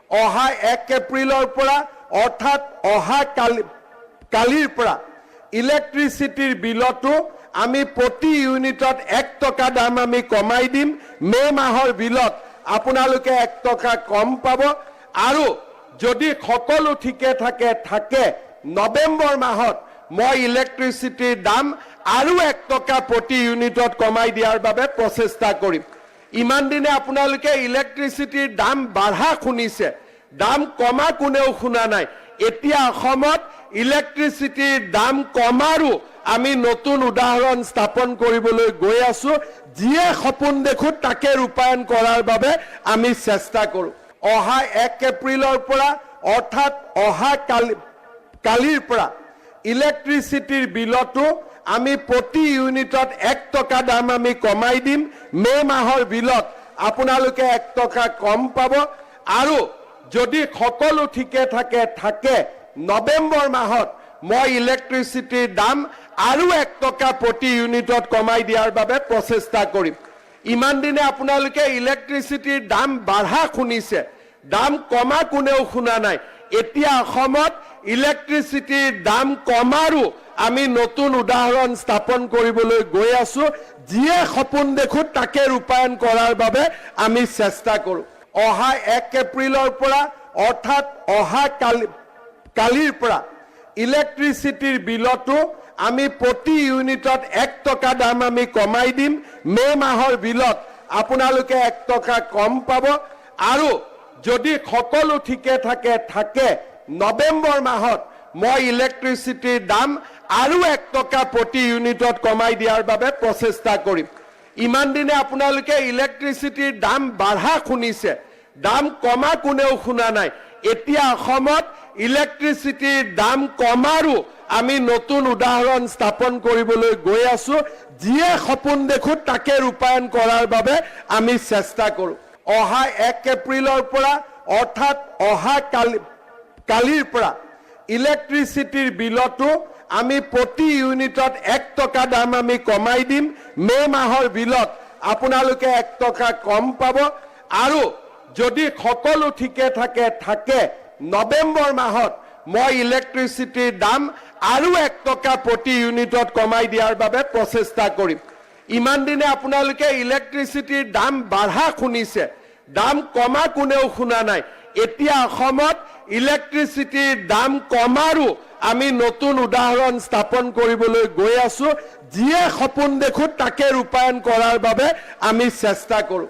অহা 1 এপ্ৰিলৰ পৰা অৰ্থাৎ অহা কালিৰ পৰা ইলেক্ট্ৰিচিটিৰ বিলতো আমি প্ৰতি ইউনিটত 1 টকা দাম আমি কমাই দিম। মে মাহৰ বিলত আপোনালোকে 1 টকা কম পাব আৰু যদি সকলো ঠিকে থাকে নৱেম্বৰ মাহত মই ইলেক্ট্ৰিচিটিৰ দাম আৰু 1 টকা প্ৰতি ইউনিটত কমাই দিয়াৰ বাবে প্ৰচেষ্টা কৰিম। ইমান দিনে আপোনালোকে ইলেক্ট্ৰিচিটিৰ দাম বাঢ়া শুনিছে, দাম কমা কোনেও শুনা নাই। এতিয়া অসমত ইলেক্ট্ৰিচিটিৰ দাম কমাৰো আমি নতুন উদাহৰণ স্থাপন কৰিবলৈ গৈ আছো। যিয়ে সপোন দেখো তাকে ৰূপায়ণ কৰাৰ বাবে আমি চেষ্টা কৰো। অহা 1 এপ্ৰিলৰ পৰা অৰ্থাৎ অহা কালিৰ পৰা ইলেক্ট্ৰিচিটিৰ বিলতো আমি প্ৰতি ইউনিটত 1 টকা দাম আমি কমাই দিম। মে মাহৰ বিলত আপোনালোকে 1 টকা কম পাব আৰু যদি সকলো ঠিকে থাকে নৱেম্বৰ মাহত মই ইলেক্ট্ৰিচিটিৰ দাম আৰু 1 টকা প্ৰতি ইউনিটত কমাই দিয়াৰ বাবে প্ৰচেষ্টা কৰিম। ইমান দিনে আপোনালোকে ইলেক্ট্ৰিচিটিৰ দাম বাঢ়া শুনিছে, দাম কমা কোনেও শুনা নাই। এতিয়া অসমত ইলেক্ট্ৰিচিটিৰ দাম কমাৰো আমি নতুন উদাহৰণ স্থাপন কৰিবলৈ গৈ আছো। যিয়ে সপোন দেখো তাকে ৰূপায়ণ কৰাৰ বাবে আমি চেষ্টা কৰো। অহা 1 এপ্ৰিলৰ পৰা অৰ্থাৎ অহা কালিৰ পৰা ইলেক্ট্ৰিচিটিৰ বিলতো আমি প্ৰতি ইউনিটত 1 টকা দাম আমি কমাই দিম। মে মাহৰ বিলত আপোনালোকে 1 টকা কম পাব আৰু যদি সকলো ঠিকে থাকে নৱেম্বৰ মাহত মই ইলেক্ট্ৰিচিটিৰ দাম আৰু 1 টকা প্ৰতি ইউনিটত কমাই দিয়াৰ বাবে প্ৰচেষ্টা কৰিম। ইমান দিনে আপোনালোকে ইলেক্ট্ৰিচিটিৰ দাম বাঢ়া শুনিছে, দাম কমা কোনেও শুনা নাই। এতিয়া অসমত ইলেক্ট্ৰিচিটিৰ দাম কমাৰো আমি নতুন উদাহৰণ স্থাপন কৰিবলৈ গৈ আছো। যিয়ে সপোন দেখো তাকে ৰূপায়ণ কৰাৰ বাবে আমি চেষ্টা কৰো। অহা 1 এপ্ৰিলৰ পৰা অৰ্থাৎ অহা কালিৰ পৰা ইলেক্ট্ৰিচিটিৰ বিলতো আমি প্ৰতি ইউনিটত 1 টকা দাম আমি কমাই দিম। মে মাহৰ বিলত আপোনালোকে 1 টকা কম পাব আৰু যদি সকলো ঠিকে থাকে নৱেম্বৰ মাহত মই ইলেক্ট্ৰিচিটিৰ দাম আৰু 1 টকা প্ৰতি ইউনিটত কমাই দিয়াৰ বাবে প্ৰচেষ্টা কৰিম। ইমান দিনে আপোনালোকে ইলেক্ট্ৰিচিটিৰ দাম বাঢ়া শুনিছে, দাম কমা কোনেও শুনা নাই। এতিয়া অসমত ইলেক্ট্ৰিচিটিৰ দাম কমাৰো আমি নতুন উদাহৰণ স্থাপন কৰিবলৈ গৈ আছো। যিয়ে সপোন দেখো তাকে ৰূপায়ণ কৰাৰ বাবে আমি চেষ্টা কৰো।